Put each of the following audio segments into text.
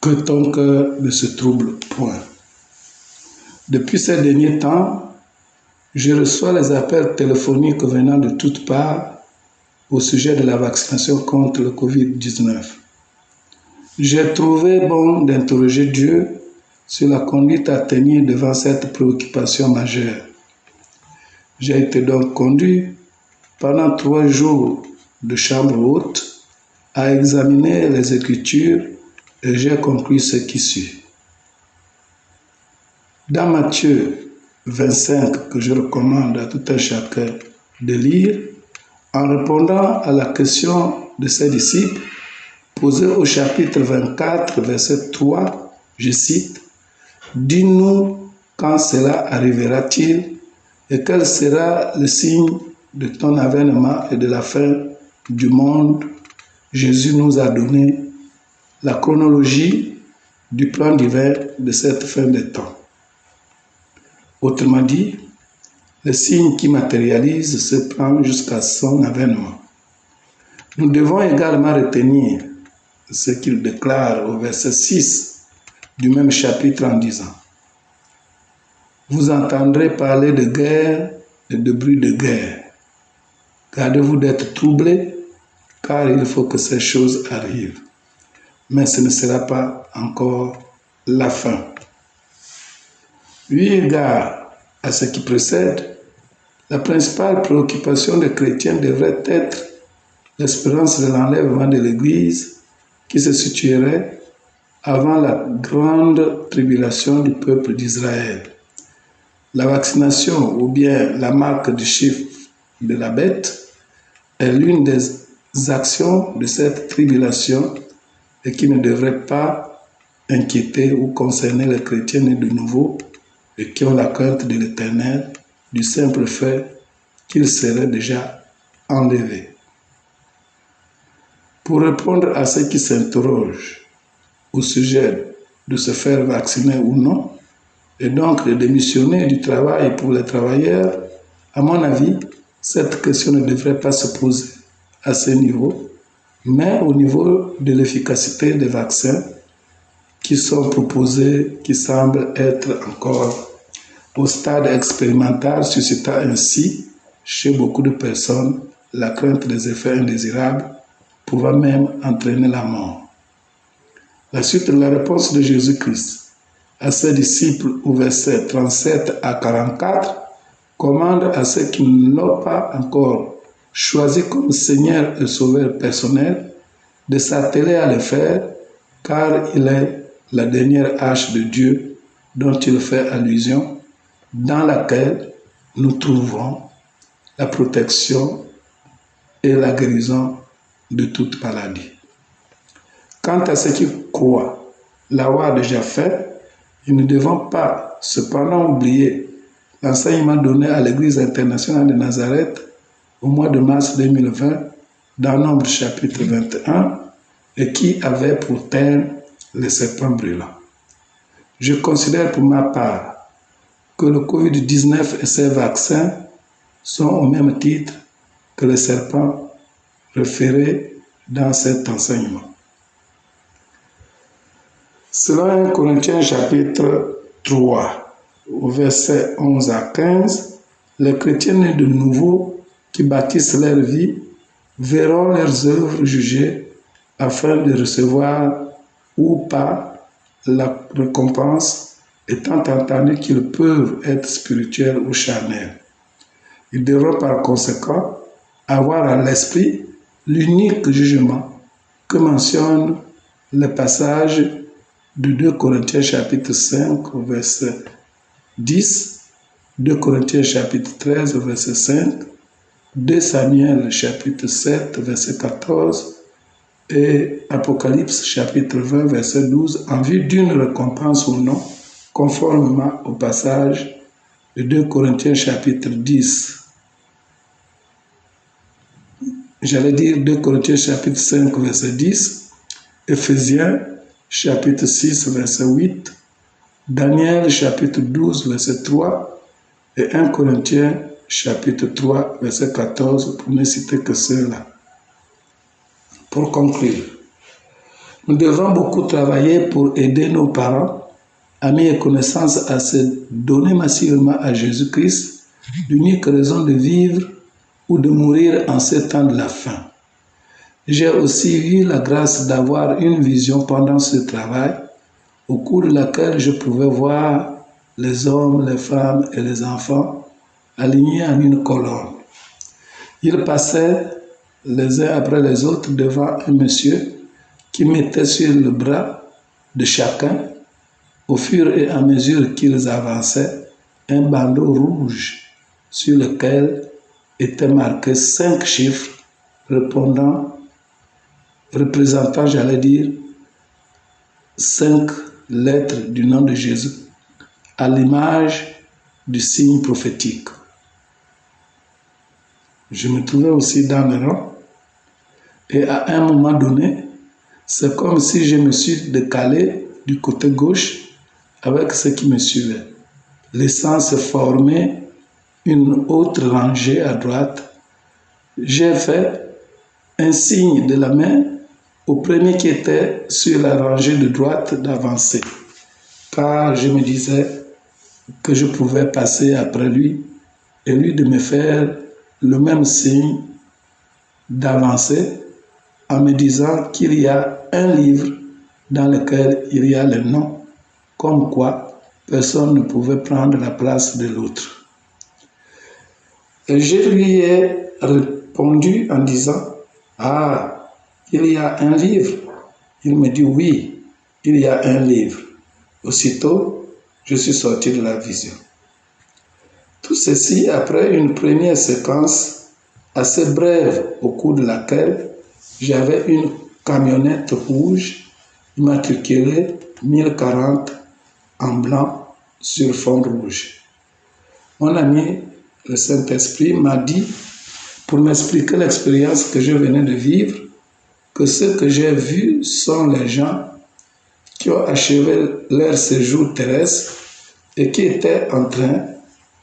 que ton cœur ne se trouble point. Depuis ces derniers temps, je reçois les appels téléphoniques venant de toutes parts au sujet de la vaccination contre le Covid-19. J'ai trouvé bon d'interroger Dieu sur la conduite à tenir devant cette préoccupation majeure. J'ai été donc conduit pendant 3 jours de chambre haute à examiner les Écritures et j'ai conclu ce qui suit. Dans Matthieu 25, que je recommande à tout un chacun de lire, en répondant à la question de ses disciples, posée au chapitre 24, verset 3, je cite, « Dis-nous quand cela arrivera-t-il et quel sera le signe de ton avènement et de la fin du monde ?» Jésus nous a donné la chronologie du plan divin de cette fin des temps. Autrement dit, le signe qui matérialise ce plan jusqu'à son avènement. Nous devons également retenir ce qu'il déclare au verset 6 du même chapitre en disant « Vous entendrez parler de guerre et de bruit de guerre. Gardez-vous d'être troublés, car il faut que ces choses arrivent. Mais ce ne sera pas encore la fin. » Eu égard à ce qui précède, la principale préoccupation des chrétiens devrait être l'espérance de l'enlèvement de l'Église qui se situerait avant la grande tribulation du peuple d'Israël. La vaccination ou bien la marque du chiffre de la bête est l'une des actions de cette tribulation et qui ne devrait pas inquiéter ou concerner les chrétiens nés de nouveau et qui ont la crainte de l'Éternel du simple fait qu'ils seraient déjà enlevés. Pour répondre à ceux qui s'interrogent au sujet de se faire vacciner ou non, et donc de démissionner du travail pour les travailleurs, à mon avis, cette question ne devrait pas se poser à ce niveau, mais au niveau de l'efficacité des vaccins qui sont proposés, qui semblent être encore au stade expérimental, suscitant ainsi chez beaucoup de personnes la crainte des effets indésirables, pouvant même entraîner la mort. La suite de la réponse de Jésus-Christ à ses disciples au verset 37 à 44 commande à ceux qui ne l'ont pas encore choisi comme Seigneur et Sauveur personnel de s'atteler à le faire, car il est la dernière hache de Dieu dont il fait allusion, dans laquelle nous trouvons la protection et la guérison de toute maladie. Quant à ceux qui croient l'avoir déjà fait, nous ne devons pas cependant oublier l'enseignement donné à l'Église internationale de Nazareth au mois de mars 2020 dans Nombre chapitre 21 et qui avait pour thème les serpents brûlants. Je considère pour ma part que le Covid-19 et ses vaccins sont au même titre que les serpents référés dans cet enseignement. Selon 1 Corinthiens chapitre 3, au verset 11 à 15, les chrétiens nés de nouveau qui bâtissent leur vie verront leurs œuvres jugées afin de recevoir ou pas la récompense, étant entendu qu'ils peuvent être spirituels ou charnels. Ils devront par conséquent avoir à l'esprit l'unique jugement que mentionne le passage de 2 Corinthiens chapitre 5 verset 10, 2 Corinthiens chapitre 13 verset 5, 2 Samuel chapitre 7 verset 14 et Apocalypse chapitre 20 verset 12 en vue d'une récompense ou non, conformément au passage de 2 Corinthiens chapitre 10. J'allais dire 2 Corinthiens chapitre 5 verset 10, Éphésiens chapitre 6 verset 8, Daniel chapitre 12 verset 3 et 1 Corinthiens chapitre 3 verset 14 pour ne citer que ceux-là. Pour conclure, Nous devons beaucoup travailler pour aider nos parents, amis et connaissances à se donner massivement à Jésus-Christ, l'unique raison de vivre ou de mourir en ces temps de la fin. J'ai aussi eu la grâce d'avoir une vision pendant ce travail, au cours de laquelle je pouvais voir les hommes, les femmes et les enfants alignés en une colonne. Ils passaient les uns après les autres devant un monsieur qui mettait sur le bras de chacun, au fur et à mesure qu'ils avançaient, un bandeau rouge sur lequel étaient marqués 5 chiffres représentant, 5 lettres du nom de Jésus, à l'image du signe prophétique. Je me trouvais aussi dans le rang et à un moment donné, c'est comme si je me suis décalé du côté gauche avec ceux qui me suivaient, laissant se former une autre rangée à droite. J'ai fait un signe de la main au premier qui était sur la rangée de droite d'avancer, car je me disais que je pouvais passer après lui et lui de me faire le même signe d'avancer en me disant qu'il y a un livre dans lequel il y a le nom, comme quoi personne ne pouvait prendre la place de l'autre. Et je lui ai répondu en disant, « Ah, il y a un livre ?» Il me dit, « Oui, il y a un livre. » Aussitôt, je suis sorti de la vision. Tout ceci après une première séquence assez brève au cours de laquelle j'avais une camionnette rouge immatriculée 1040 en blanc sur fond rouge. Mon ami, le Saint-Esprit, m'a dit, pour m'expliquer l'expérience que je venais de vivre, que ce que j'ai vu sont les gens qui ont achevé leur séjour terrestre et qui étaient en train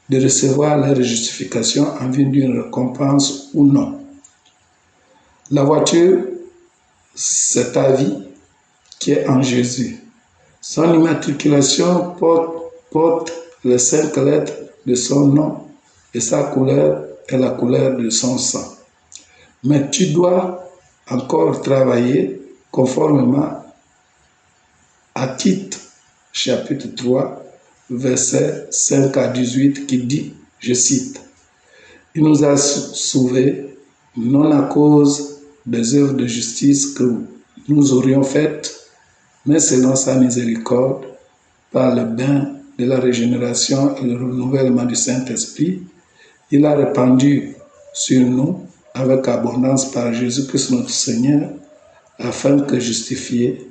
de recevoir leur justification en vue d'une récompense ou non. La voiture, c'est ta vie qui est en Jésus. Son immatriculation porte les 5 lettres de son nom et sa couleur est la couleur de son sang. Mais tu dois encore travailler conformément à Tite, chapitre 3, versets 5 à 18, qui dit, je cite, « Il nous a sauvés, non à cause des œuvres de justice que nous aurions faites, mais selon sa miséricorde, par le bain de la régénération et le renouvellement du Saint-Esprit, il a répandu sur nous avec abondance par Jésus-Christ notre Seigneur, afin que justifiés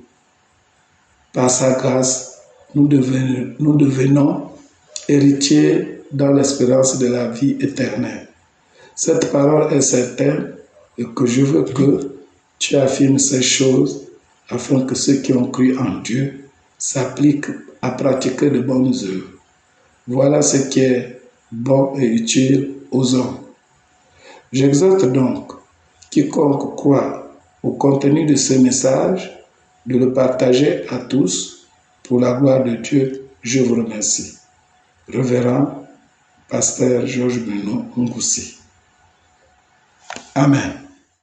par sa grâce, nous devenons héritiers dans l'espérance de la vie éternelle. » Cette parole est certaine et que je veux que tu affirmes ces choses afin que ceux qui ont cru en Dieu s'appliquent à pratiquer de bonnes œuvres. Voilà ce qui est bon et utile aux hommes. J'exhorte donc quiconque croit au contenu de ce message de le partager à tous pour la gloire de Dieu. Je vous remercie. Révérend Pasteur Georges Bruno Ngoussi. Amen.